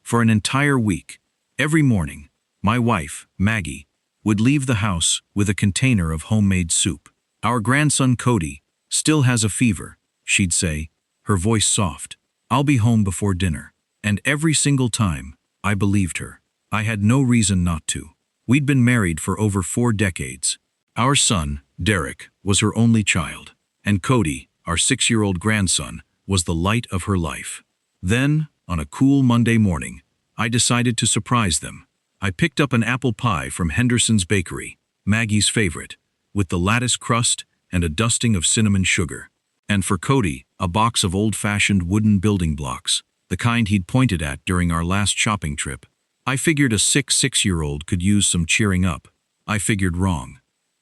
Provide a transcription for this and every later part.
For an entire week, every morning, my wife, Maggie, would leave the house with a container of homemade soup. "Our grandson Cody still has a fever," she'd say, her voice soft. "I'll be home before dinner." And every single time, I believed her. I had no reason not to. We'd been married for over 4 decades. Our son, Derek, was her only child, and Cody, our 6-year-old grandson, was the light of her life. Then, on a cool Monday morning, I decided to surprise them. I picked up an apple pie from Henderson's Bakery, Maggie's favorite, with the lattice crust and a dusting of cinnamon sugar. And for Cody, a box of old-fashioned wooden building blocks, the kind he'd pointed at during our last shopping trip. I figured a 6-year-old could use some cheering up. I figured wrong.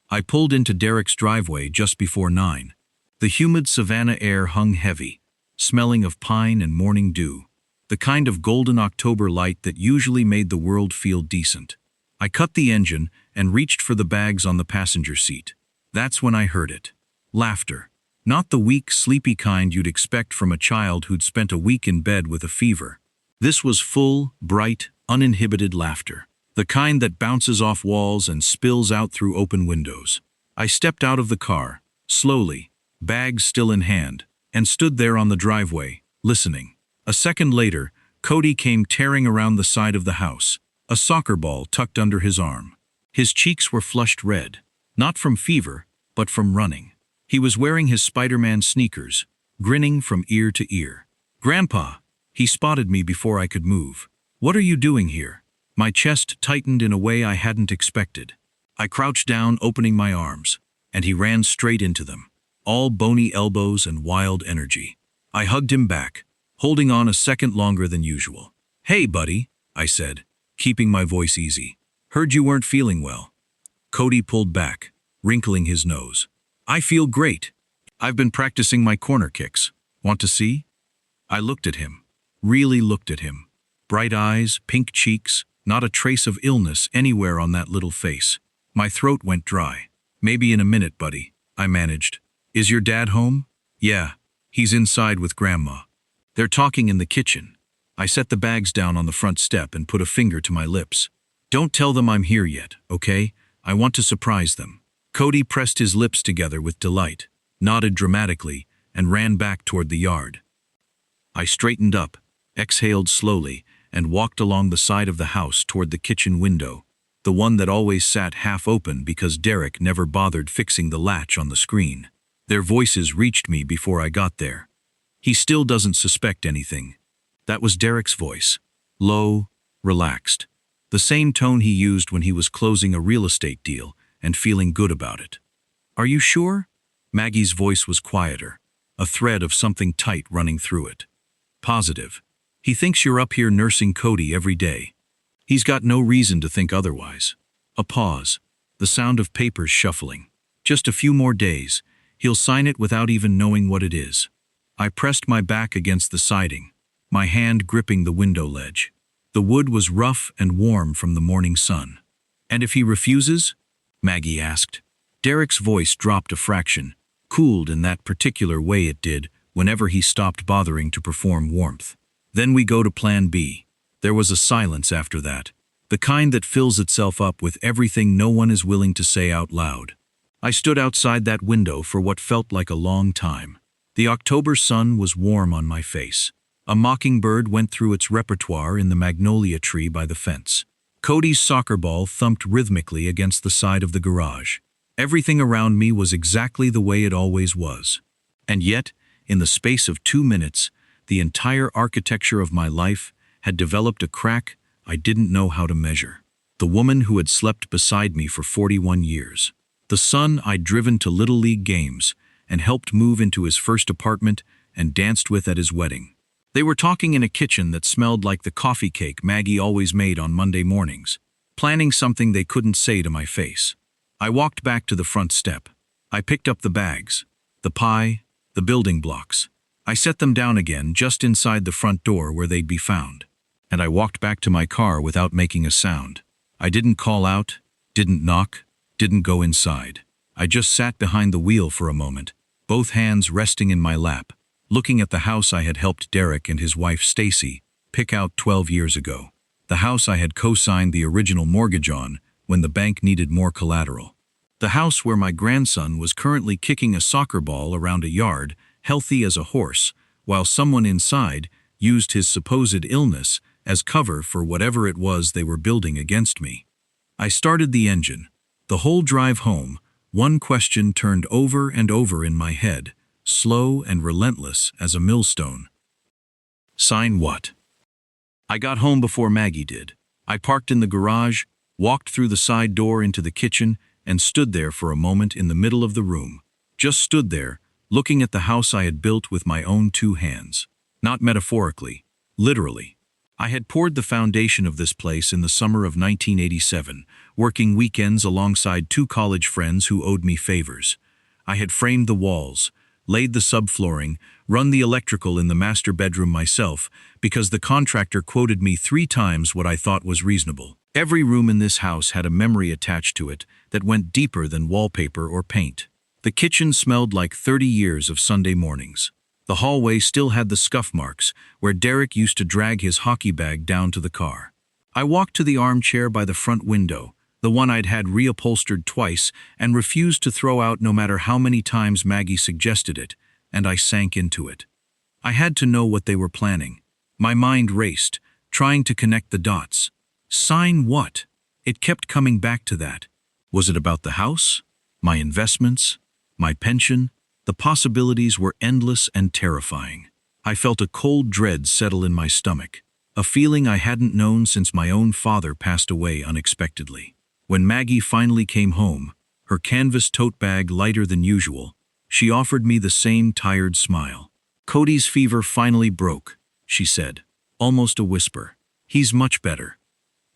I pulled into Derek's driveway just before 9. The humid Savannah air hung heavy, smelling of pine and morning dew, the kind of golden October light that usually made the world feel decent. I cut the engine and reached for the bags on the passenger seat. That's when I heard it. Laughter. Not the weak, sleepy kind you'd expect from a child who'd spent a week in bed with a fever. This was full, bright, uninhibited laughter. The kind that bounces off walls and spills out through open windows. I stepped out of the car, slowly, bags still in hand, and stood there on the driveway, listening. A second later, Cody came tearing around the side of the house, a soccer ball tucked under his arm. His cheeks were flushed red, not from fever, but from running. He was wearing his Spider-Man sneakers, grinning from ear to ear. "Grandpa!" He spotted me before I could move. "What are you doing here?" My chest tightened in a way I hadn't expected. I crouched down, opening my arms, and he ran straight into them, all bony elbows and wild energy. I hugged him back, holding on a second longer than usual. "Hey, buddy," I said, keeping my voice easy. "Heard you weren't feeling well." Cody pulled back, wrinkling his nose. "I feel great. I've been practicing my corner kicks. Want to see?" I looked at him, really looked at him. Bright eyes, pink cheeks, not a trace of illness anywhere on that little face. My throat went dry. "Maybe in a minute, buddy," I managed. "Is your dad home?" "Yeah, he's inside with Grandma. They're talking in the kitchen." I set the bags down on the front step and put a finger to my lips. "Don't tell them I'm here yet, okay? I want to surprise them." Cody pressed his lips together with delight, nodded dramatically, and ran back toward the yard. I straightened up, exhaled slowly, and walked along the side of the house toward the kitchen window, the one that always sat half open because Derek never bothered fixing the latch on the screen. Their voices reached me before I got there. "He still doesn't suspect anything." That was Derek's voice, low, relaxed, the same tone he used when he was closing a real estate deal and feeling good about it. "Are you sure?" Maggie's voice was quieter, a thread of something tight running through it. "Positive. He thinks you're up here nursing Cody every day. He's got no reason to think otherwise." A pause, the sound of papers shuffling. "Just a few more days. He'll sign it without even knowing what it is." I pressed my back against the siding, my hand gripping the window ledge. The wood was rough and warm from the morning sun. "And if he refuses?" Maggie asked. Derek's voice dropped a fraction, cooled in that particular way it did whenever he stopped bothering to perform warmth. "Then we go to Plan B." There was a silence after that, the kind that fills itself up with everything no one is willing to say out loud. I stood outside that window for what felt like a long time. The October sun was warm on my face. A mockingbird went through its repertoire in the magnolia tree by the fence. Cody's soccer ball thumped rhythmically against the side of the garage. Everything around me was exactly the way it always was. And yet, in the space of 2 minutes, the entire architecture of my life had developed a crack I didn't know how to measure. The woman who had slept beside me for 41 years. The son I'd driven to Little League games and helped move into his first apartment and danced with at his wedding. They were talking in a kitchen that smelled like the coffee cake Maggie always made on Monday mornings, planning something they couldn't say to my face. I walked back to the front step. I picked up the bags, the pie, the building blocks. I set them down again just inside the front door where they'd be found. And I walked back to my car without making a sound. I didn't call out, didn't knock, didn't go inside. I just sat behind the wheel for a moment, both hands resting in my lap, looking at the house I had helped Derek and his wife Stacy pick out 12 years ago. The house I had co-signed the original mortgage on when the bank needed more collateral. The house where my grandson was currently kicking a soccer ball around a yard, healthy as a horse, while someone inside used his supposed illness as cover for whatever it was they were building against me. I started the engine. The whole drive home, one question turned over and over in my head, slow and relentless as a millstone. Sign what? I got home before Maggie did. I parked in the garage, walked through the side door into the kitchen, and stood there for a moment in the middle of the room. Just stood there, looking at the house I had built with my own 2 hands. Not metaphorically, literally. I had poured the foundation of this place in the summer of 1987, working weekends alongside 2 college friends who owed me favors. I had framed the walls, laid the subflooring, run the electrical in the master bedroom myself, because the contractor quoted me 3 times what I thought was reasonable. Every room in this house had a memory attached to it that went deeper than wallpaper or paint. The kitchen smelled like 30 years of Sunday mornings. The hallway still had the scuff marks where Derek used to drag his hockey bag down to the car. I walked to the armchair by the front window, the one I'd had reupholstered twice and refused to throw out no matter how many times Maggie suggested it, and I sank into it. I had to know what they were planning. My mind raced, trying to connect the dots. Sign what? It kept coming back to that. Was it about the house? My investments? My pension? The possibilities were endless and terrifying. I felt a cold dread settle in my stomach, a feeling I hadn't known since my own father passed away unexpectedly. When Maggie finally came home, her canvas tote bag lighter than usual, she offered me the same tired smile. "Cody's fever finally broke," she said, almost a whisper. "He's much better."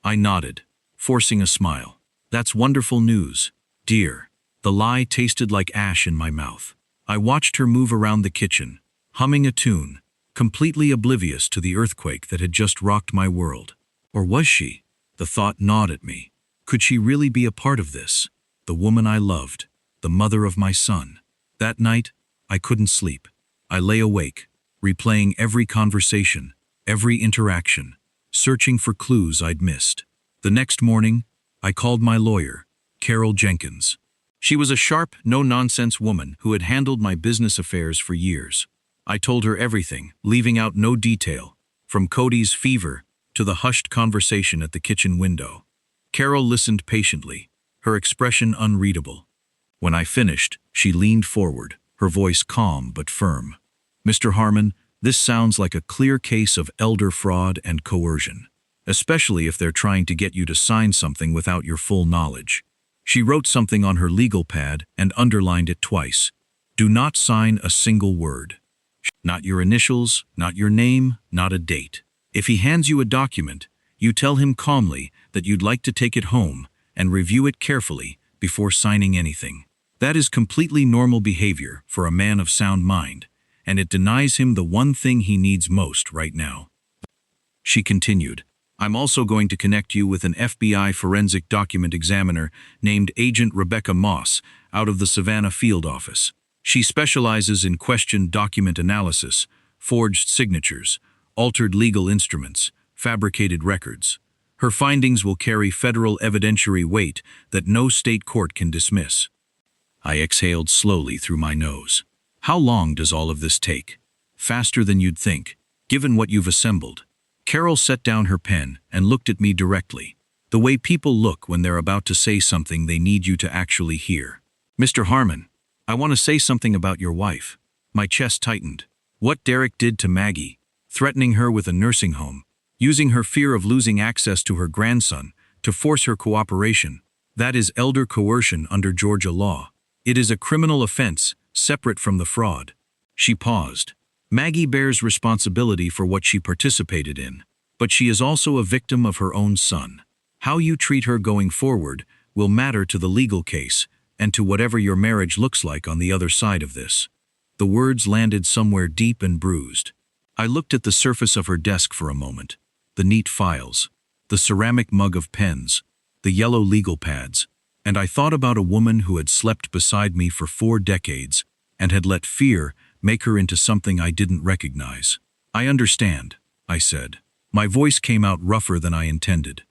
I nodded, forcing a smile. "That's wonderful news, dear." The lie tasted like ash in my mouth. I watched her move around the kitchen, humming a tune, completely oblivious to the earthquake that had just rocked my world. Or was she? The thought gnawed at me. Could she really be a part of this? The woman I loved, the mother of my son. That night, I couldn't sleep. I lay awake, replaying every conversation, every interaction, searching for clues I'd missed. The next morning, I called my lawyer, Carol Jenkins. She was a sharp, no-nonsense woman who had handled my business affairs for years. I told her everything, leaving out no detail, from Cody's fever to the hushed conversation at the kitchen window. Carol listened patiently, her expression unreadable. When I finished, she leaned forward, her voice calm but firm. "Mr. Harmon, this sounds like a clear case of elder fraud and coercion, especially if they're trying to get you to sign something without your full knowledge." She wrote something on her legal pad and underlined it twice. "Do not sign a single word. Not your initials, not your name, not a date. If he hands you a document, you tell him calmly that you'd like to take it home and review it carefully before signing anything. That is completely normal behavior for a man of sound mind, and it denies him the one thing he needs most right now." She continued, "I'm also going to connect you with an FBI forensic document examiner named Agent Rebecca Moss out of the Savannah field office. She specializes in questioned document analysis, forged signatures, altered legal instruments, fabricated records. Her findings will carry federal evidentiary weight that no state court can dismiss." I exhaled slowly through my nose. "How long does all of this take?" "Faster than you'd think, given what you've assembled." Carol set down her pen and looked at me directly, the way people look when they're about to say something they need you to actually hear. "Mr. Harmon, I want to say something about your wife." My chest tightened. What Derek did to Maggie, threatening her with a nursing home, using her fear of losing access to her grandson to force her cooperation, that is elder coercion under Georgia law. It is a criminal offense, separate from the fraud. She paused. Maggie bears responsibility for what she participated in, but she is also a victim of her own son. How you treat her going forward will matter to the legal case and to whatever your marriage looks like on the other side of this. The words landed somewhere deep and bruised. I looked at the surface of her desk for a moment, the neat files, the ceramic mug of pens, the yellow legal pads, and I thought about a woman who had slept beside me for 4 decades and had let fear make her into something I didn't recognize. "I understand," I said. My voice came out rougher than I intended.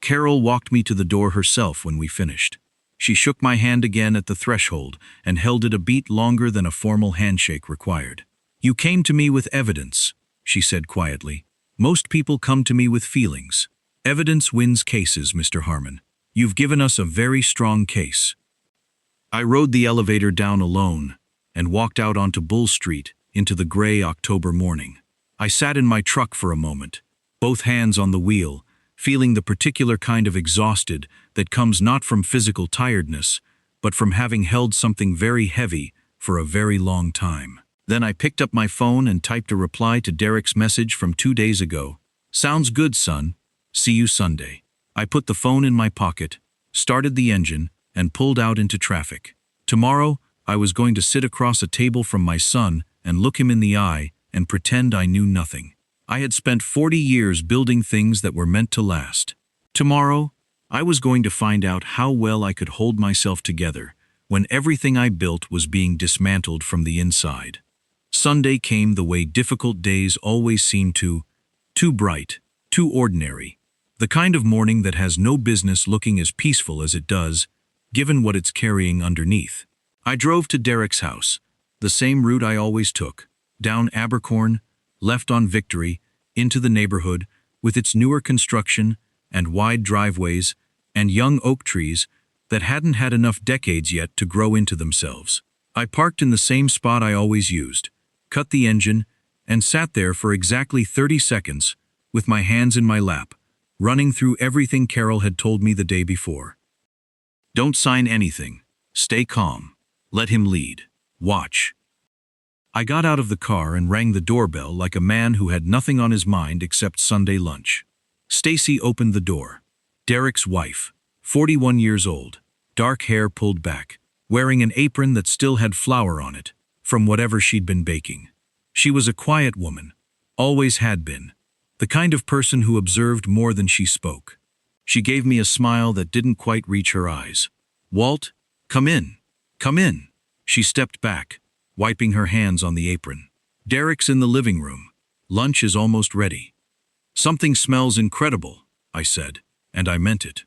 Carol walked me to the door herself when we finished. She shook my hand again at the threshold and held it a beat longer than a formal handshake required. "You came to me with evidence," she said quietly. "Most people come to me with feelings. Evidence wins cases, Mr. Harmon. You've given us a very strong case." I rode the elevator down alone and walked out onto Bull Street into the gray October morning. I sat in my truck for a moment, both hands on the wheel, feeling the particular kind of exhausted that comes not from physical tiredness, but from having held something very heavy for a very long time. Then I picked up my phone and typed a reply to Derek's message from 2 days ago. "Sounds good, son. See you Sunday." I put the phone in my pocket, started the engine, and pulled out into traffic. Tomorrow, I was going to sit across a table from my son and look him in the eye and pretend I knew nothing. I had spent 40 years building things that were meant to last. Tomorrow, I was going to find out how well I could hold myself together when everything I built was being dismantled from the inside. Sunday came the way difficult days always seem to. Too bright, too ordinary. The kind of morning that has no business looking as peaceful as it does, given what it's carrying underneath. I drove to Derek's house, the same route I always took, down Abercorn, left on Victory, into the neighborhood, with its newer construction and wide driveways and young oak trees that hadn't had enough decades yet to grow into themselves. I parked in the same spot I always used, cut the engine, and sat there for exactly 30 seconds, with my hands in my lap, running through everything Carol had told me the day before. Don't sign anything. Stay calm. Let him lead. Watch. I got out of the car and rang the doorbell like a man who had nothing on his mind except Sunday lunch. Stacy opened the door. Derek's wife, 41 years old, dark hair pulled back, wearing an apron that still had flour on it, from whatever she'd been baking. She was a quiet woman, always had been, the kind of person who observed more than she spoke. She gave me a smile that didn't quite reach her eyes. "Walt, come in. Come in." She stepped back, wiping her hands on the apron. "Derek's in the living room. Lunch is almost ready." "Something smells incredible," I said, and I meant it.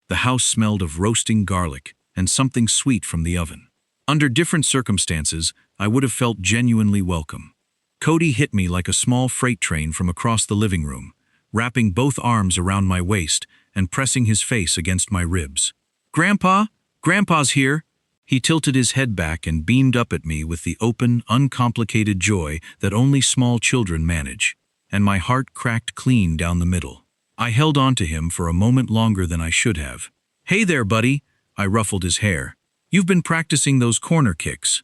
The house smelled of roasting garlic and something sweet from the oven. Under different circumstances, I would have felt genuinely welcome. Cody hit me like a small freight train from across the living room, wrapping both arms around my waist and pressing his face against my ribs. "Grandpa? Grandpa's here." He tilted his head back and beamed up at me with the open, uncomplicated joy that only small children manage, and my heart cracked clean down the middle. I held on to him for a moment longer than I should have. "Hey there, buddy." I ruffled his hair. "You've been practicing those corner kicks."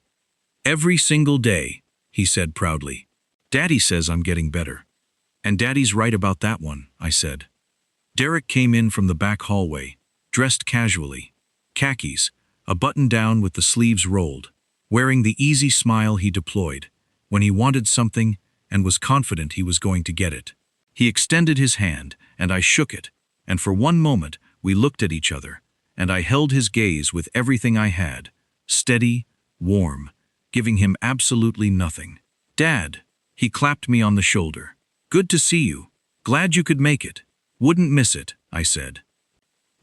"Every single day," he said proudly. "Daddy says I'm getting better." "And Daddy's right about that one," I said. Derek came in from the back hallway, dressed casually. Khakis, a button down with the sleeves rolled, wearing the easy smile he deployed when he wanted something and was confident he was going to get it. He extended his hand, and I shook it, and for one moment we looked at each other, and I held his gaze with everything I had, steady, warm, giving him absolutely nothing. "Dad," he clapped me on the shoulder. "Good to see you. Glad you could make it." "Wouldn't miss it," I said.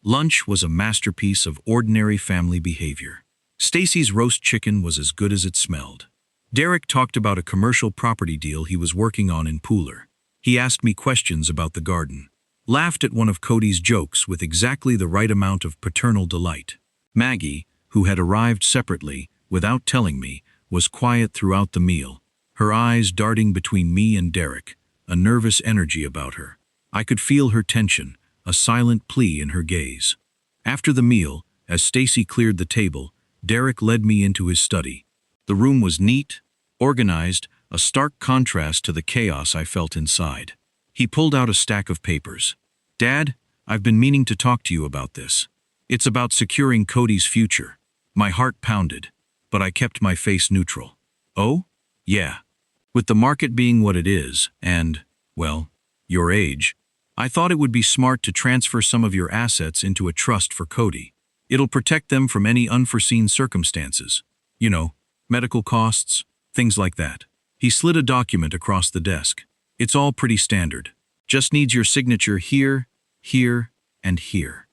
Lunch was a masterpiece of ordinary family behavior. Stacy's roast chicken was as good as it smelled. Derek talked about a commercial property deal he was working on in Pooler. He asked me questions about the garden, laughed at one of Cody's jokes with exactly the right amount of paternal delight. Maggie, who had arrived separately, without telling me, was quiet throughout the meal, her eyes darting between me and Derek, a nervous energy about her. I could feel her tension, a silent plea in her gaze. After the meal, as Stacy cleared the table, Derek led me into his study. The room was neat, organized, a stark contrast to the chaos I felt inside. He pulled out a stack of papers. "Dad, I've been meaning to talk to you about this. It's about securing Cody's future." My heart pounded, but I kept my face neutral. "Oh? Yeah. With the market being what it is, and, well, your age, I thought it would be smart to transfer some of your assets into a trust for Cody. It'll protect them from any unforeseen circumstances. You know, medical costs, things like that." He slid a document across the desk. "It's all pretty standard. Just needs your signature here, here, and here.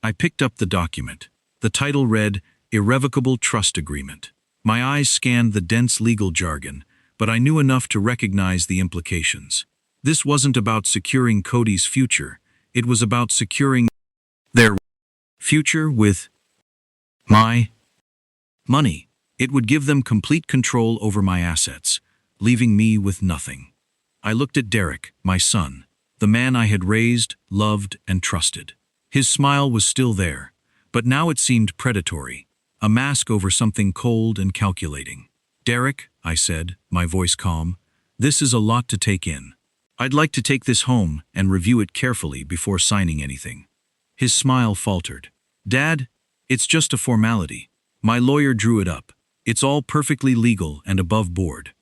I picked up the document. The title read, Irrevocable Trust Agreement. My eyes scanned the dense legal jargon, but I knew enough to recognize the implications. This wasn't about securing Cody's future. It was about securing their future with my money. It would give them complete control over my assets, leaving me with nothing. I looked at Derek, my son, the man I had raised, loved, and trusted. His smile was still there, but now it seemed predatory, a mask over something cold and calculating. Derek, I said, my voice calm, this is a lot to take in. I'd like to take this home and review it carefully before signing anything. His smile faltered. Dad, it's just a formality. My lawyer drew it up. It's all perfectly legal and above board.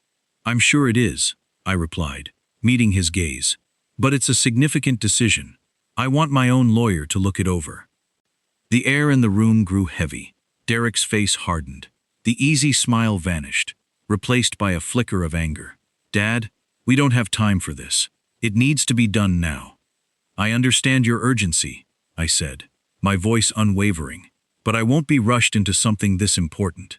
I'm sure it is, I replied, meeting his gaze. But it's a significant decision. I want my own lawyer to look it over. The air in the room grew heavy. Derek's face hardened. The easy smile vanished, replaced by a flicker of anger. Dad, we don't have time for this. It needs to be done now. I understand your urgency, I said, my voice unwavering, but I won't be rushed into something this important.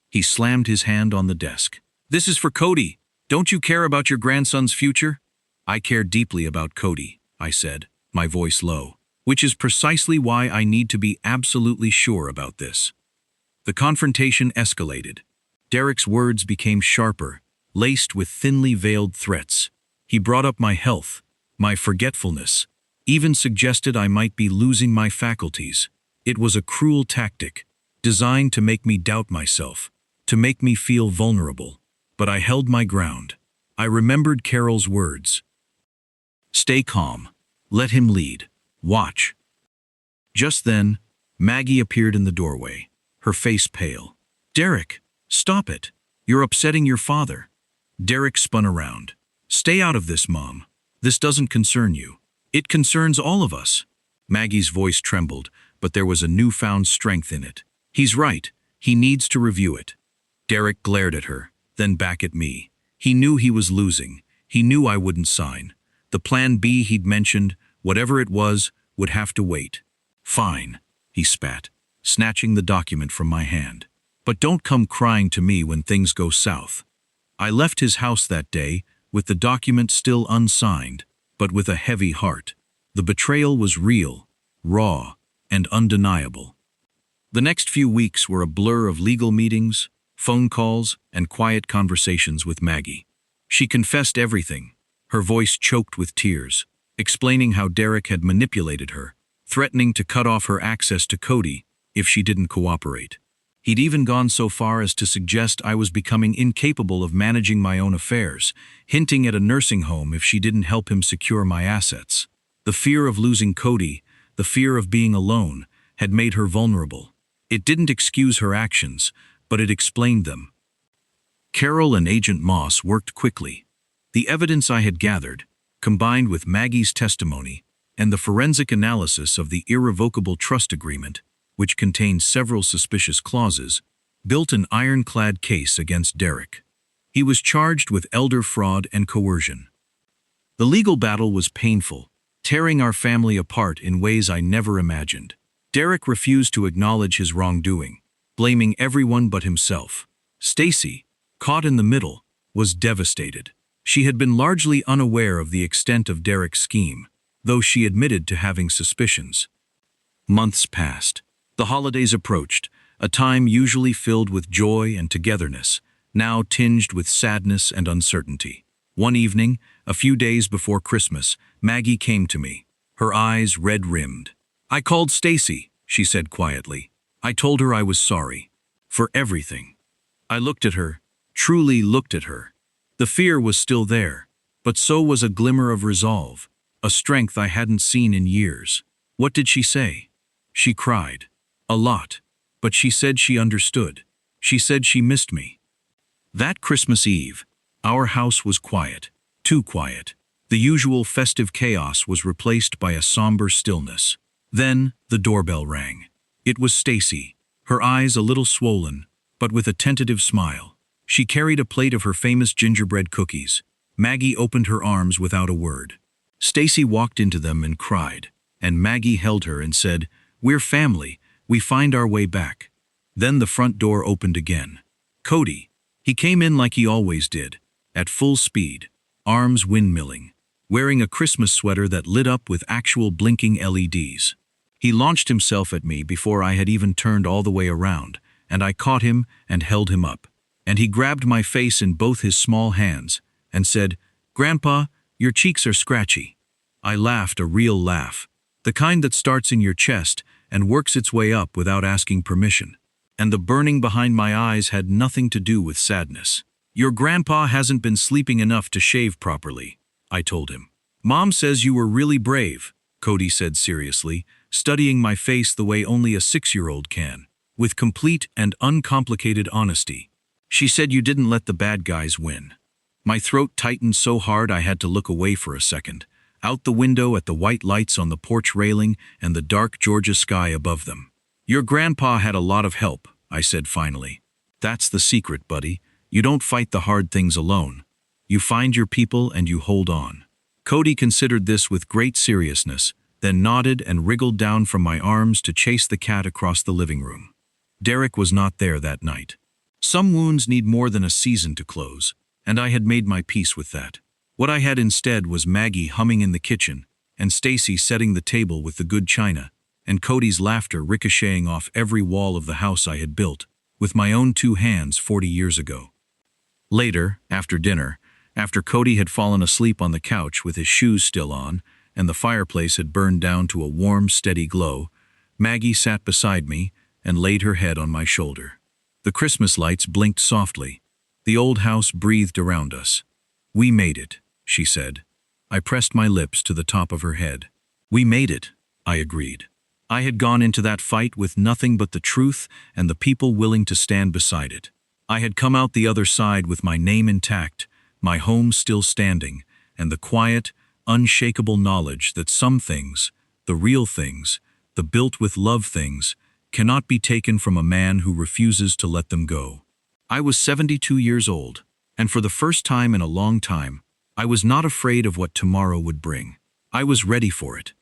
He slammed his hand on the desk. This is for Cody. Don't you care about your grandson's future? I care deeply about Cody, I said, my voice low, which is precisely why I need to be absolutely sure about this. The confrontation escalated. Derek's words became sharper, laced with thinly veiled threats. He brought up my health, my forgetfulness, even suggested I might be losing my faculties. It was a cruel tactic, designed to make me doubt myself, to make me feel vulnerable. But I held my ground. I remembered Carol's words. Stay calm. Let him lead. Watch. Just then, Maggie appeared in the doorway, her face pale. Derek, stop it. You're upsetting your father. Derek spun around. Stay out of this, Mom. This doesn't concern you. It concerns all of us. Maggie's voice trembled, but there was a newfound strength in it. He's right. He needs to review it. Derek glared at her, then back at me. He knew he was losing. He knew I wouldn't sign. The plan B he'd mentioned, whatever it was, would have to wait. Fine, he spat, snatching the document from my hand. But don't come crying to me when things go south. I left his house that day, with the document still unsigned, but with a heavy heart. The betrayal was real, raw, and undeniable. The next few weeks were a blur of legal meetings, phone calls, and quiet conversations with Maggie. She confessed everything, her voice choked with tears, explaining how Derek had manipulated her, threatening to cut off her access to Cody if she didn't cooperate. He'd even gone so far as to suggest I was becoming incapable of managing my own affairs, hinting at a nursing home if she didn't help him secure my assets. The fear of losing Cody, the fear of being alone, had made her vulnerable. It didn't excuse her actions, but it explained them. Carol and Agent Moss worked quickly. The evidence I had gathered, combined with Maggie's testimony and the forensic analysis of the irrevocable trust agreement, which contained several suspicious clauses, built an ironclad case against Derek. He was charged with elder fraud and coercion. The legal battle was painful, tearing our family apart in ways I never imagined. Derek refused to acknowledge his wrongdoing, blaming everyone but himself. Stacy, caught in the middle, was devastated. She had been largely unaware of the extent of Derek's scheme, though she admitted to having suspicions. Months passed. The holidays approached, a time usually filled with joy and togetherness, now tinged with sadness and uncertainty. One evening, a few days before Christmas, Maggie came to me, her eyes red-rimmed. I called Stacy, she said quietly. I told her I was sorry. For everything. I looked at her, truly looked at her. The fear was still there, but so was a glimmer of resolve, a strength I hadn't seen in years. What did she say? She cried. A lot, but she said she understood. She said she missed me. That Christmas Eve, our house was quiet, too quiet. The usual festive chaos was replaced by a somber stillness. Then the doorbell rang. It was Stacy, her eyes a little swollen, but with a tentative smile. She carried a plate of her famous gingerbread cookies. Maggie opened her arms without a word. Stacy walked into them and cried, and Maggie held her and said, "We're family, we find our way back." Then the front door opened again. Cody. He came in like he always did, at full speed, arms windmilling, wearing a Christmas sweater that lit up with actual blinking LEDs. He launched himself at me before I had even turned all the way around, and I caught him and held him up. And he grabbed my face in both his small hands and said, "Grandpa, your cheeks are scratchy." I laughed a real laugh, the kind that starts in your chest and works its way up without asking permission. And the burning behind my eyes had nothing to do with sadness. "Your grandpa hasn't been sleeping enough to shave properly," I told him. "Mom says you were really brave," Cody said seriously, studying my face the way only a 6-year-old can, with complete and uncomplicated honesty. "She said you didn't let the bad guys win." My throat tightened so hard I had to look away for a second, out the window at the white lights on the porch railing and the dark Georgia sky above them. "Your grandpa had a lot of help," I said finally. "That's the secret, buddy. You don't fight the hard things alone. You find your people and you hold on." Cody considered this with great seriousness, then nodded and wriggled down from my arms to chase the cat across the living room. Derek was not there that night. Some wounds need more than a season to close, and I had made my peace with that. What I had instead was Maggie humming in the kitchen, and Stacy setting the table with the good china, and Cody's laughter ricocheting off every wall of the house I had built, with my own 2 hands 40 years ago. Later, after dinner, after Cody had fallen asleep on the couch with his shoes still on, and the fireplace had burned down to a warm, steady glow, Maggie sat beside me and laid her head on my shoulder. The Christmas lights blinked softly. The old house breathed around us. "We made it," she said. I pressed my lips to the top of her head. "We made it," I agreed. I had gone into that fight with nothing but the truth and the people willing to stand beside it. I had come out the other side with my name intact, my home still standing, and the quiet, unshakable knowledge that some things, the real things, the built with love things, cannot be taken from a man who refuses to let them go. I was 72 years old, and for the first time in a long time, I was not afraid of what tomorrow would bring. I was ready for it.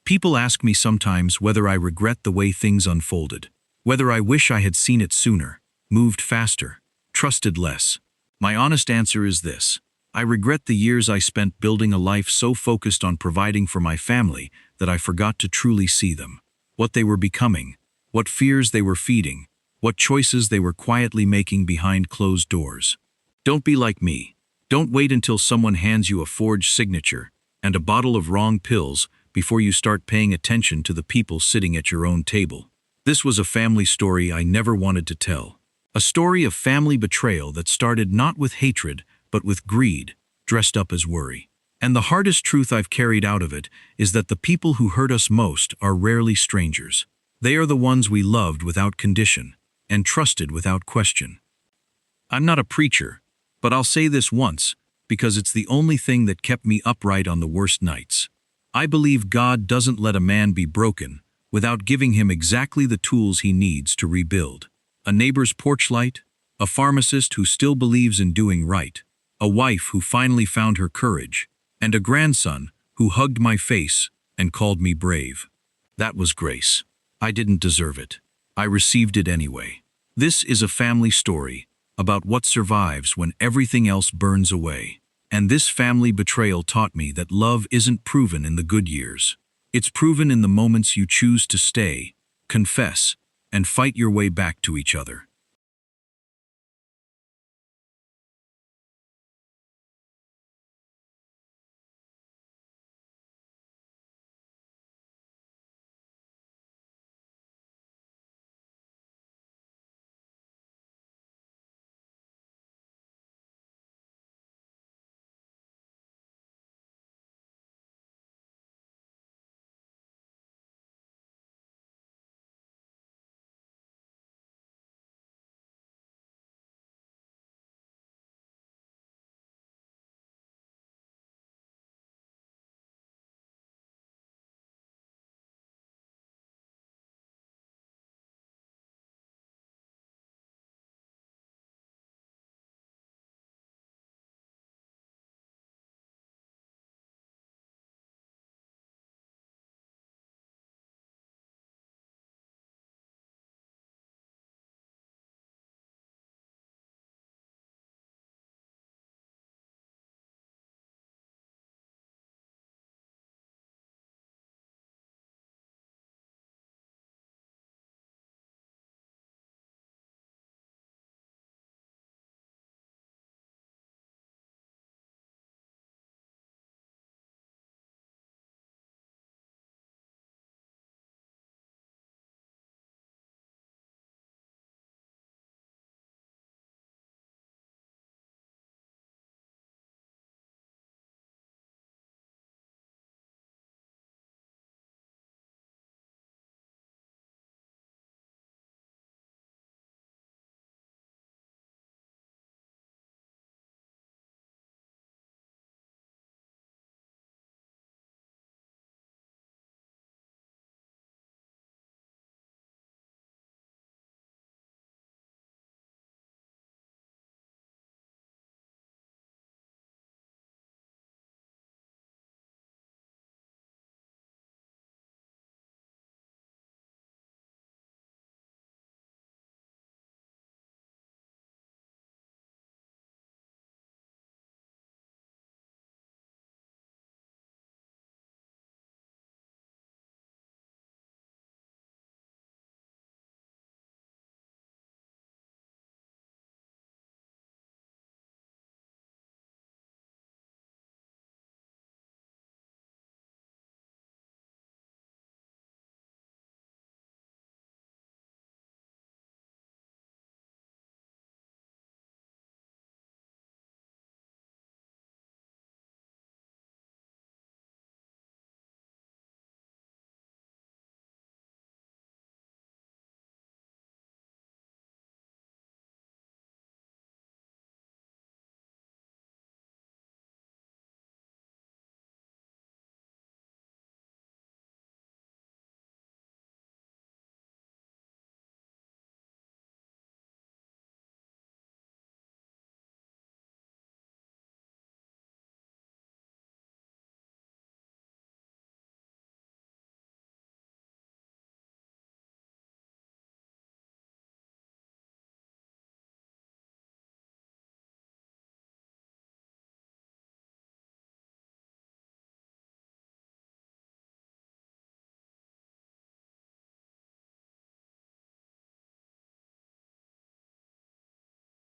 People ask me sometimes whether I regret the way things unfolded, whether I wish I had seen it sooner, moved faster, trusted less. My honest answer is this: I regret the years I spent building a life so focused on providing for my family that I forgot to truly see them, what they were becoming, what fears they were feeding, what choices they were quietly making behind closed doors. Don't be like me. Don't wait until someone hands you a forged signature and a bottle of wrong pills before you start paying attention to the people sitting at your own table. This was a family story I never wanted to tell. A story of family betrayal that started not with hatred, but with greed, dressed up as worry. And the hardest truth I've carried out of it is that the people who hurt us most are rarely strangers. They are the ones we loved without condition and trusted without question. I'm not a preacher, but I'll say this once, because it's the only thing that kept me upright on the worst nights. I believe God doesn't let a man be broken without giving him exactly the tools he needs to rebuild. A neighbor's porch light, a pharmacist who still believes in doing right, a wife who finally found her courage, and a grandson who hugged my face and called me brave. That was grace. I didn't deserve it. I received it anyway. This is a family story about what survives when everything else burns away. And this family betrayal taught me that love isn't proven in the good years. It's proven in the moments you choose to stay, confess, and fight your way back to each other.